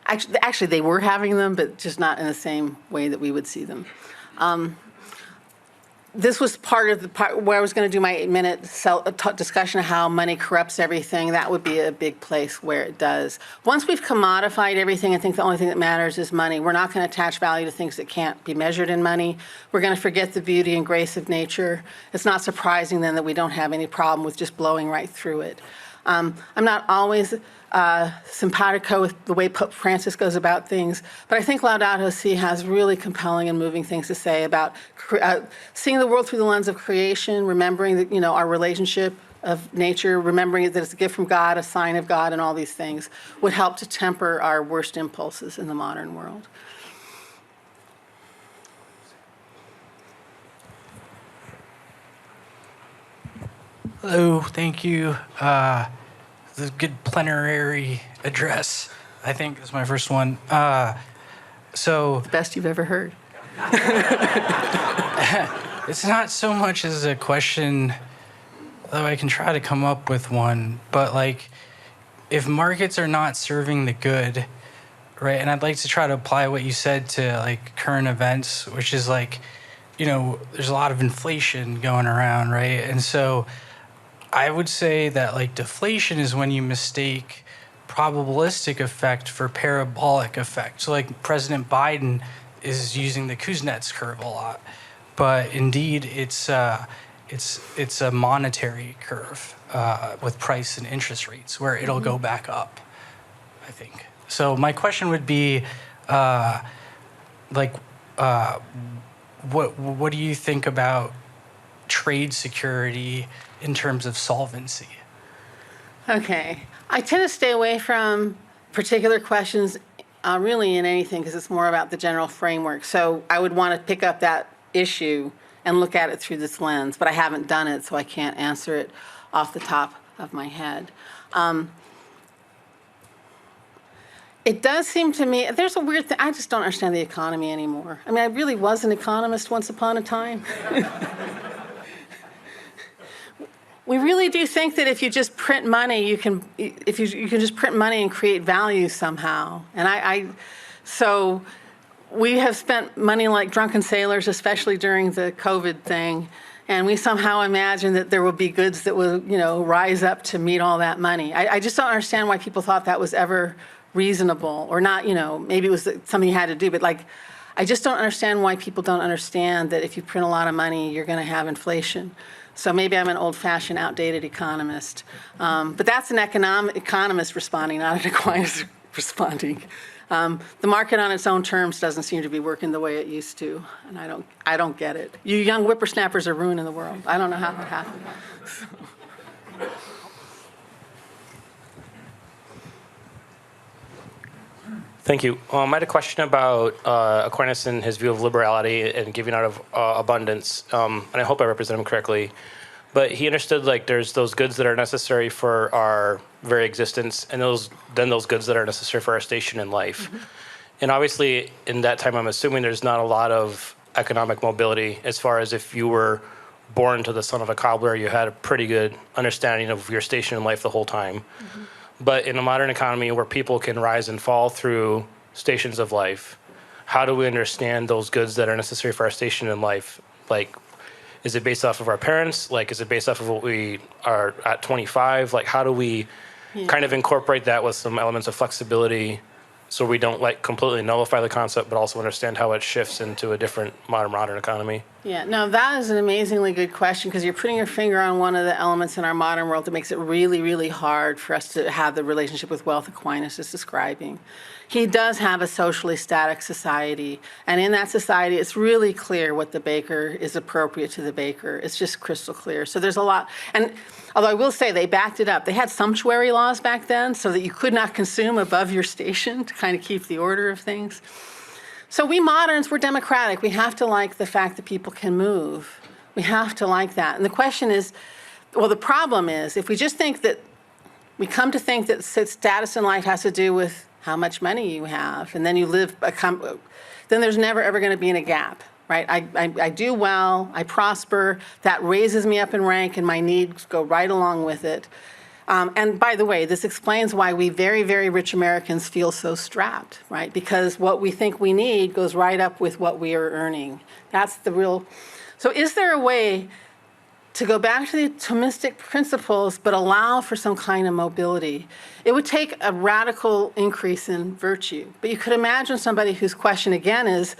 actually they were having them, but just not in the same way that we would see them. This was part of the part where I was going to do my 8-minute discussion of how money corrupts everything. That would be a big place where it does. Once we've commodified everything and think the only thing that matters is money, we're not going to attach value to things that can't be measured in money. We're going to forget the beauty and grace of nature. It's not surprising then that we don't have any problem with just blowing right through it. I'm not always simpatico with the way Pope Francis goes about things, but I think Laudato Si has really compelling and moving things to say about seeing the world through the lens of creation, remembering that our relationship of nature, remembering that it's a gift from God, a sign of God, and all these things would help to temper our worst impulses in the modern world. Hello, thank you. The good plenary address. I think this is my first one. The best you've ever heard. It's not so much as a question, though I can try to come up with one, but if markets are not serving the good, right? And I'd like to try to apply what you said to current events, which is there's a lot of inflation going around, right? And so I would say that deflation is when you mistake probabilistic effect for parabolic effect. So President Biden is using the Kuznets curve a lot, but indeed it's it's a monetary curve with price and interest rates where it'll go back up, I think. So my question would be, what do you think about trade security in terms of solvency? Okay. I tend to stay away from particular questions really in anything because it's more about the general framework. So I would want to pick up that issue and look at it through this lens, but I haven't done it, so I can't answer it off the top of my head. It does seem to me, there's a weird thing, I just don't understand the economy anymore. I mean, I really was an economist once upon a time. We really do think that if you just print money, you can just print money and create value somehow. And so we have spent money like drunken sailors, especially during the COVID thing, and we somehow imagine that there will be goods that will, rise up to meet all that money. I just don't understand why people thought that was ever reasonable or not, maybe it was something you had to do, but I just don't understand why people don't understand that if you print a lot of money, you're going to have inflation. So maybe I'm an old-fashioned, outdated economist. But that's an economist responding, not an Aquinas responding. The market on its own terms doesn't seem to be working the way it used to, and I don't get it. You young whippersnappers are ruining the world. I don't know how that happened. Thank you. I had a question about Aquinas and his view of liberality and giving out of abundance, and I hope I represent him correctly. But he understood there's those goods that are necessary for our very existence, and then those goods that are necessary for our station in life. Mm-hmm. And obviously, in that time, I'm assuming there's not a lot of economic mobility as far as if you were born to the son of a cobbler, you had a pretty good understanding of your station in life the whole time. Mm-hmm. But in a modern economy where people can rise and fall through stations of life, how do we understand those goods that are necessary for our station in life? Is it based off of our parents? Is it based off of what we are at 25? How do we kind of incorporate that with some elements of flexibility so we don't completely nullify the concept, but also understand how it shifts into a different modern economy? Yeah, no, that is an amazingly good question because you're putting your finger on one of the elements in our modern world that makes it really, really hard for us to have the relationship with wealth Aquinas is describing. He does have a socially static society, and in that society, it's really clear what the baker is appropriate to the baker. It's just crystal clear. So there's a lot, and although I will say they backed it up. They had sumptuary laws back then so that you could not consume above your station to kind of keep the order of things. So we moderns, we're democratic. We have to like the fact that people can move. We have to like that. And the question is, the problem is, if we just think that, we come to think that status in life has to do with how much money you have, and then you live, then there's never ever going to be in a gap, right? I do well, I prosper, that raises me up in rank, and my needs go right along with it. And by the way, this explains why we very, very rich Americans feel so strapped, right? Because what we think we need goes right up with what we are earning. That's the real. So is there a way to go back to the Thomistic principles but allow for some kind of mobility? It would take a radical increase in virtue. But you could imagine somebody whose question again is,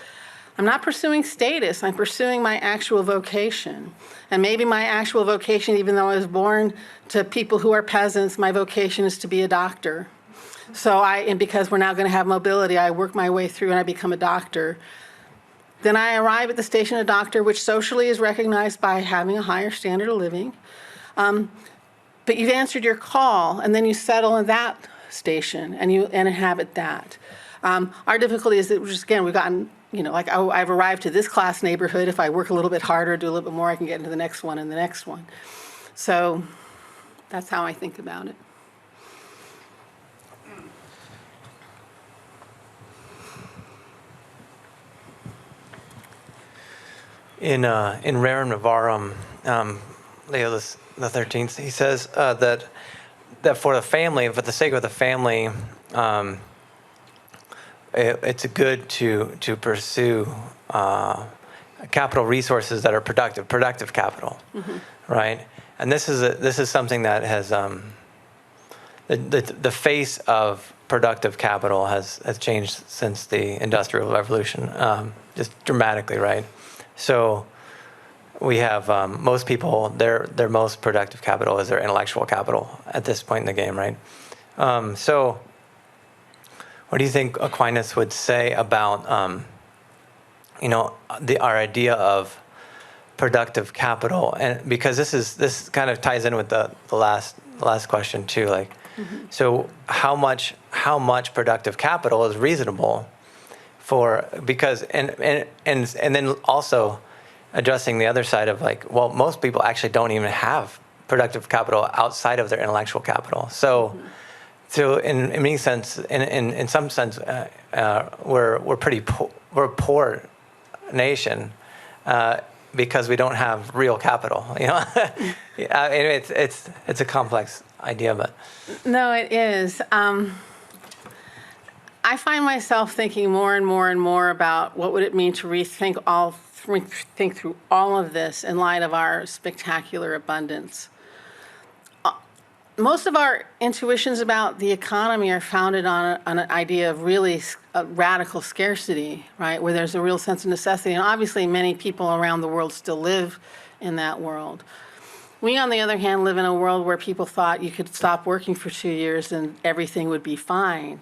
I'm not pursuing status, I'm pursuing my actual vocation. And maybe my actual vocation, even though I was born to people who are peasants, my vocation is to be a doctor. So and because we're now going to have mobility, I work my way through and I become a doctor. Then I arrive at the station of doctor, which socially is recognized by having a higher standard of living. But you've answered your call, and then you settle in that station and inhabit that. Our difficulty is that we've gotten, I've arrived to this class neighborhood. If I work a little bit harder, do a little bit more, I can get into the next one and the next one. So that's how I think about it. In Rerum Novarum, Leo the 13th, he says that for the family, for the sake of the family, it's good to pursue capital resources that are productive capital, mm-hmm. right? And this is something that has the face of productive capital has changed since the Industrial Revolution, just dramatically, right? So we have most people, their most productive capital is their intellectual capital at this point in the game, right? So what do you think Aquinas would say about, our idea of productive capital? And because this kind of ties in with the last question too, like, so how much productive capital is reasonable because then also addressing the other side of like, well, most people actually don't even have productive capital outside of their intellectual capital. So in many sense, in some sense, we're pretty we're a poor nation because we don't have real capital. It's a complex idea, but No, it is. I find myself thinking more and more and more about what would it mean to think through all of this in light of our spectacular abundance. Most of our intuitions about the economy are founded on an idea of really radical scarcity, right, where there's a real sense of necessity. And obviously many people around the world still live in that world. We, on the other hand, live in a world where people thought you could stop working for 2 years and everything would be fine.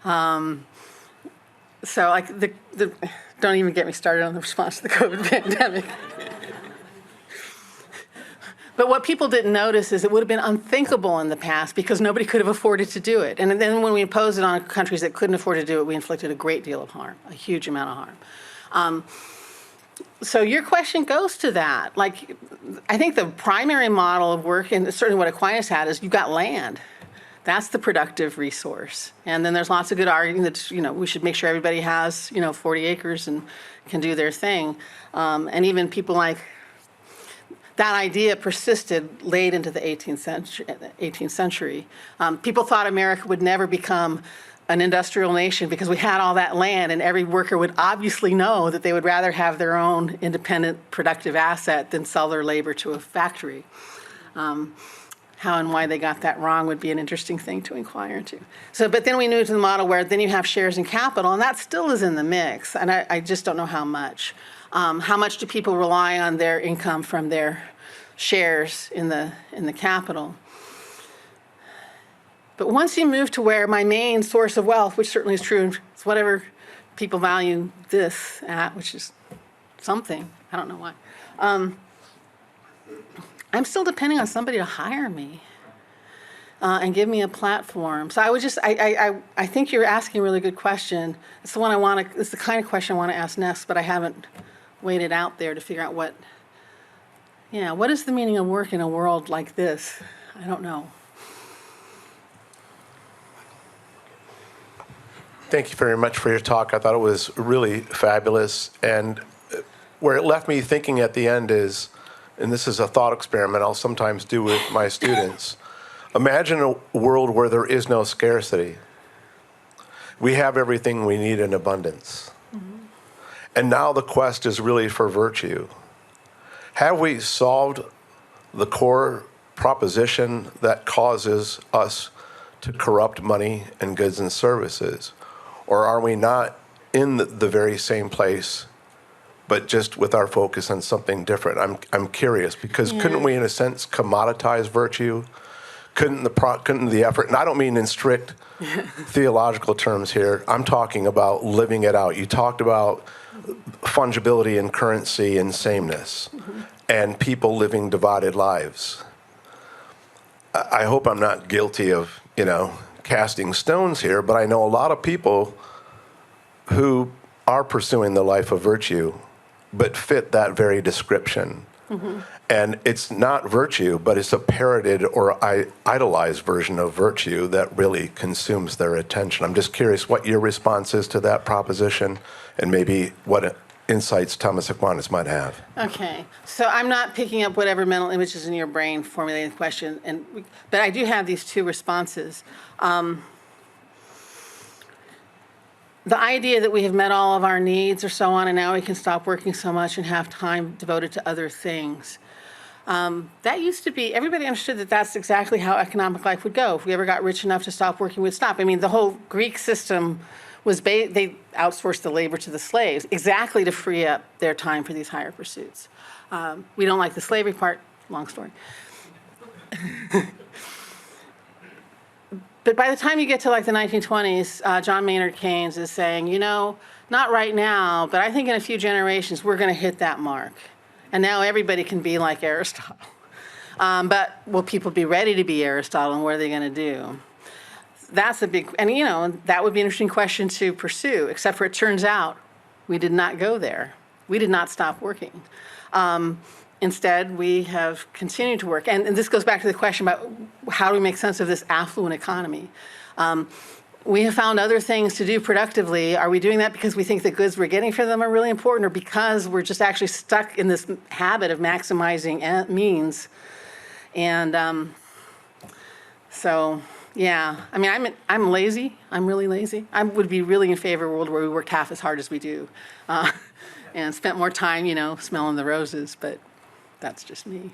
So, like, don't even get me started on the response to the COVID pandemic. But what people didn't notice is it would have been unthinkable in the past because nobody could have afforded to do it. And then when we imposed it on countries that couldn't afford to do it, we inflicted a great deal of harm, a huge amount of harm. So your question goes to that. Like, I think the primary model of work, and certainly what Aquinas had, is you've got land. That's the productive resource. And then there's lots of good argument that, we should make sure everybody has, 40 acres and can do their thing. And even people like, that idea persisted late into the 18th century. People thought America would never become an industrial nation because we had all that land, and every worker would obviously know that they would rather have their own independent productive asset than sell their labor to a factory. How and why they got that wrong would be an interesting thing to inquire into. But then we moved to the model where then you have shares in capital, and that still is in the mix, and I just don't know how much. How much do people rely on their income from their shares in the capital? But once you move to where my main source of wealth, which certainly is true, is whatever people value this at, which is something, I don't know why. I'm still depending on somebody to hire me and give me a platform. So I think you're asking a really good question. It's the kind of question I want to ask next, but I haven't waited out there to figure out what is the meaning of work in a world like this? I don't know. Thank you very much for your talk. I thought it was really fabulous. And where it left me thinking at the end is, and this is a thought experiment I'll sometimes do with my students, imagine a world where there is no scarcity. We have everything we need in abundance. Mm-hmm. And now the quest is really for virtue. Have we solved the core proposition that causes us to corrupt money and goods and services? Or are we not in the very same place, but just with our focus on something different? I'm curious, because couldn't we, in a sense, commoditize virtue? Couldn't the effort, and I don't mean in strict theological terms here, I'm talking about living it out. You talked about fungibility in currency and sameness, and people living divided lives. I hope I'm not guilty of, casting stones here, but I know a lot of people who are pursuing the life of virtue, but fit that very description. Mm-hmm. And it's not virtue, but it's a parroted or idolized version of virtue that really consumes their attention. I'm just curious what your response is to that proposition, and maybe what insights Thomas Aquinas might have. Okay, so I'm not picking up whatever mental images in your brain formulating the question, but I do have these two responses. The idea that we have met all of our needs or so on, and now we can stop working so much and have time devoted to other things. That used to be, everybody understood that that's exactly how economic life would go. If we ever got rich enough to stop working, we'd stop. I mean, the whole Greek system was they outsourced the labor to the slaves exactly to free up their time for these higher pursuits. We don't like the slavery part, long story. But by the time you get to like the 1920s, John Maynard Keynes is saying, not right now, but I think in a few generations we're going to hit that mark. And now everybody can be like Aristotle. But will people be ready to be Aristotle, and what are they going to do? That's a big, and that would be an interesting question to pursue, except for it turns out we did not go there. We did not stop working. Instead, we have continued to work. And this goes back to the question about how do we make sense of this affluent economy? We have found other things to do productively. Are we doing that because we think the goods we're getting for them are really important, or because we're just actually stuck in this habit of maximizing means? And so, yeah. I mean, I'm lazy. I'm really lazy. I would be really in favor of a world where we worked half as hard as we do and spent more time, smelling the roses. But that's just me.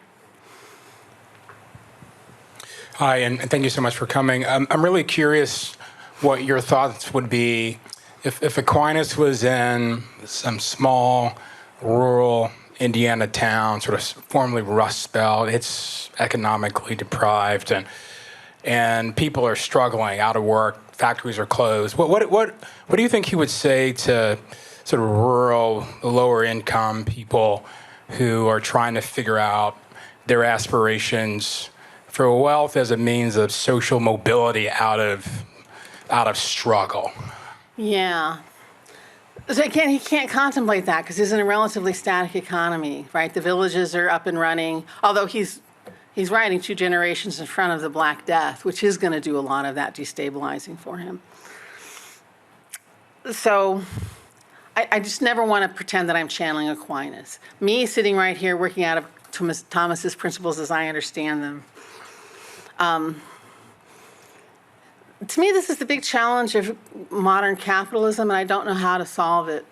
Hi, and thank you so much for coming. I'm really curious what your thoughts would be if Aquinas was in some small, rural Indiana town, sort of formerly Rust Belt. It's economically deprived, and people are struggling, out of work, factories are closed. What do you think he would say to sort of rural, lower income people who are trying to figure out their aspirations for wealth as a means of social mobility out of struggle? Yeah. So again, he can't contemplate that because he's in a relatively static economy, right? The villages are up and running, although he's riding 2 generations in front of the Black Death, which is going to do a lot of that destabilizing for him. So I just never want to pretend that I'm channeling Aquinas. Me sitting right here working out of Thomas's principles as I understand them. To me, this is the big challenge of modern capitalism, and I don't know how to solve it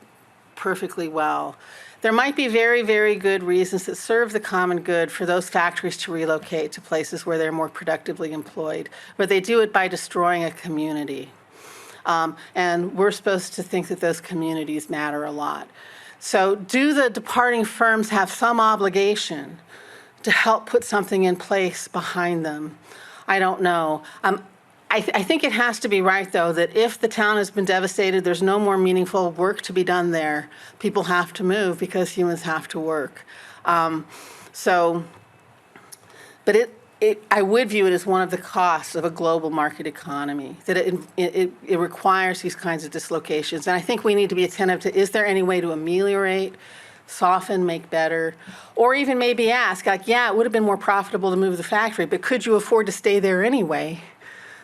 perfectly well. There might be very, very good reasons that serve the common good for those factories to relocate to places where they're more productively employed, but they do it by destroying a community. And we're supposed to think that those communities matter a lot. So do the departing firms have some obligation to help put something in place behind them? I don't know. I think it has to be right, though, that if the town has been devastated, there's no more meaningful work to be done there. People have to move because humans have to work. But I would view it as one of the costs of a global market economy, that it requires these kinds of dislocations. And I think we need to be attentive to, is there any way to ameliorate, soften, make better, or even maybe ask, it would have been more profitable to move the factory, but could you afford to stay there anyway?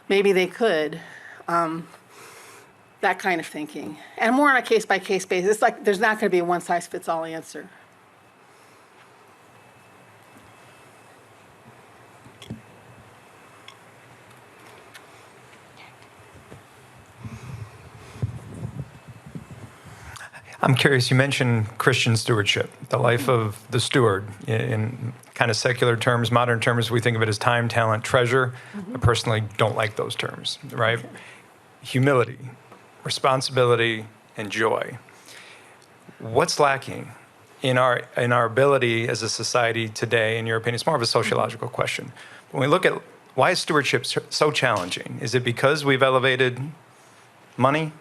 Maybe they could. That kind of thinking. And more on a case-by-case basis. It's like there's not going to be a one-size-fits-all answer. I'm curious, you mentioned Christian stewardship, the life of the steward. In kind of secular terms, modern terms, we think of it as time, talent, treasure. I personally don't like those terms, right? Humility, responsibility, and joy. What's lacking in our ability as a society today, in your opinion? It's more of a sociological question. When we look at why is stewardship so challenging, is it because we've elevated money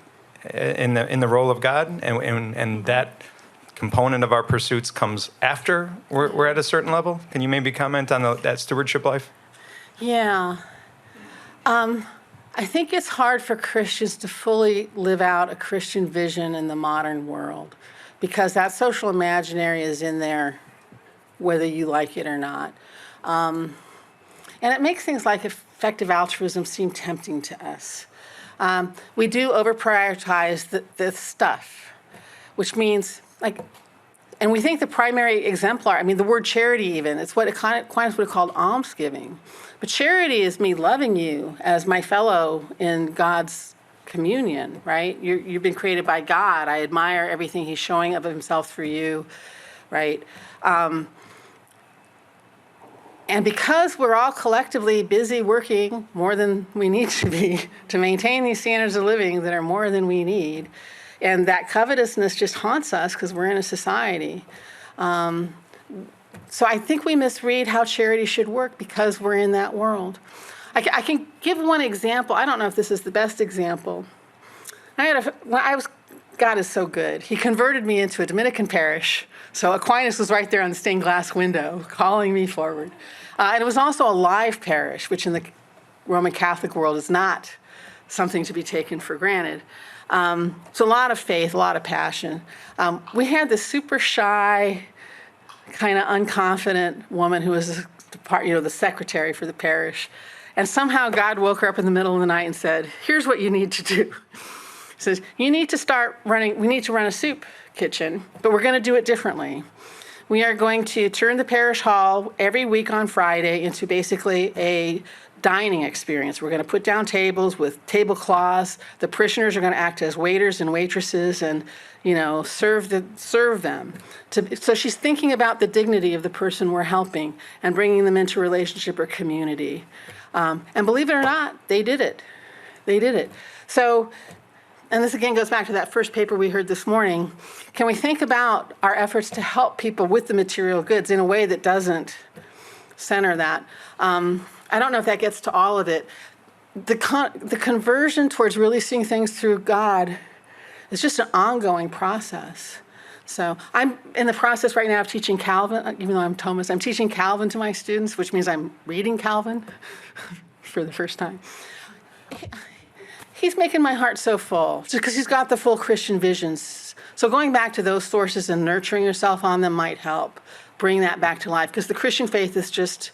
in the role of God, and that component of our pursuits comes after we're at a certain level? Can you maybe comment on that stewardship life? Yeah. I think it's hard for Christians to fully live out a Christian vision in the modern world because that social imaginary is in there whether you like it or not. And it makes things like effective altruism seem tempting to us. We do over-prioritize this stuff, which means, and we think the primary exemplar, the word charity even, it's what Aquinas would have called almsgiving. But charity is me loving you as my fellow in God's communion, right? You've been created by God. I admire everything he's showing of himself through you, right? And because we're all collectively busy working more than we need to be to maintain these standards of living that are more than we need, and that covetousness just haunts us because we're in a society. So I think we misread how charity should work because we're in that world. I can give one example. I don't know if this is the best example. God is so good. He converted me into a Dominican parish. So Aquinas was right there on the stained glass window calling me forward. And it was also a live parish, which in the Roman Catholic world is not something to be taken for granted. So a lot of faith, a lot of passion. We had this super shy, kind of unconfident woman who was the secretary for the parish. And somehow God woke her up in the middle of the night and said, here's what you need to do. He says, we need to run a soup kitchen, but we're going to do it differently. We are going to turn the parish hall every week on Friday into basically a dining experience. We're going to put down tables with tablecloths. The parishioners are going to act as waiters and waitresses and, serve them. So she's thinking about the dignity of the person we're helping and bringing them into relationship or community. And believe it or not, they did it. So, and this again goes back to that first paper we heard this morning. Can we think about our efforts to help people with the material goods in a way that doesn't center that? I don't know if that gets to all of it. The conversion towards really seeing things through God is just an ongoing process. So I'm in the process right now of teaching Calvin, even though I'm Thomas, I'm teaching Calvin to my students, which means I'm reading Calvin for the first time. He's making my heart so full, just because he's got the full Christian visions. So going back to those sources and nurturing yourself on them might help bring that back to life, because the Christian faith is just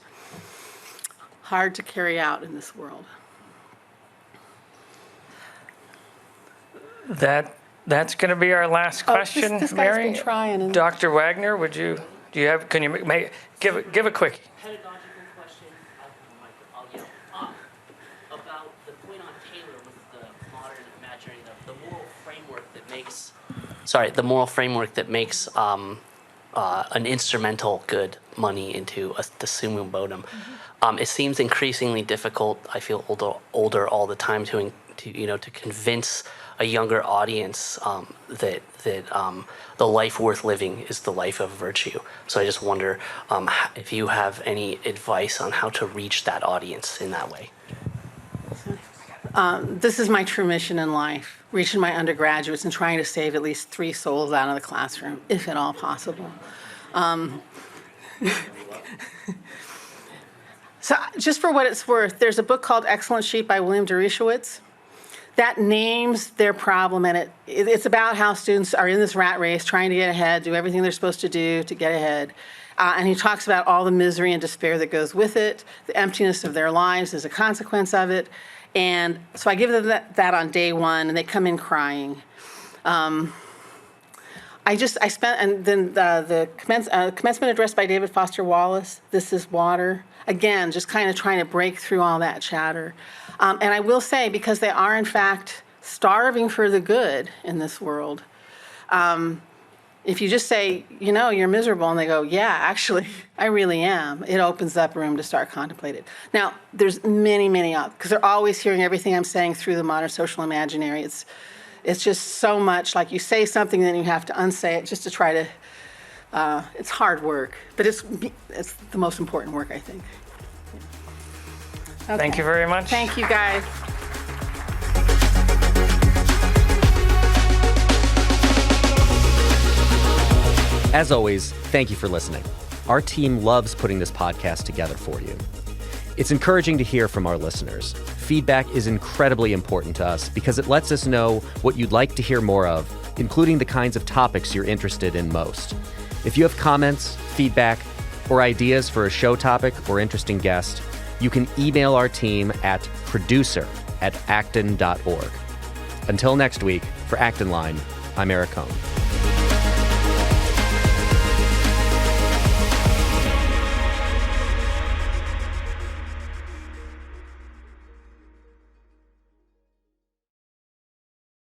hard to carry out in this world. That's going to be our last question, this Mary. guy's been trying. Dr. Wagner, can you give a quickie? Pedagogical question. I'll yell. About the point on Taylor with the modern imaginary, the moral framework that makes an instrumental good money into the summum bonum. It seems increasingly difficult. I feel older all the time to convince a younger audience that the life worth living is the life of virtue. So I just wonder if you have any advice on how to reach that audience in that way. This is my true mission in life, reaching my undergraduates and trying to save at least 3 souls out of the classroom, if at all possible. So just for what it's worth, there's a book called Excellent Sheep by William Dershowitz that names their problem, and it's about how students are in this rat race trying to get ahead, do everything they're supposed to do to get ahead. And he talks about all the misery and despair that goes with it, the emptiness of their lives as a consequence of it. And so I give them that on day one, and they come in crying. The commencement address by David Foster Wallace, This is Water. Again, just kind of trying to break through all that chatter. And I will say, because they are in fact starving for the good in this world, if you just say, you're miserable, and they go, yeah, actually, I really am, it opens up room to start contemplating. Now, there's many, because they're always hearing everything I'm saying through the modern social imaginary. It's just so much like you say something, then you have to unsay it just to try to, it's hard work, but it's the most important work, I think. Okay. Thank you very much. Thank you, guys. As always, thank you for listening. Our team loves putting this podcast together for you. It's encouraging to hear from our listeners. Feedback is incredibly important to us because it lets us know what you'd like to hear more of, including the kinds of topics you're interested in most. If you have comments, feedback, or ideas for a show topic or interesting guest, you can email our team at producer@acton.org. Until next week, for Acton Line, I'm Eric Cohn.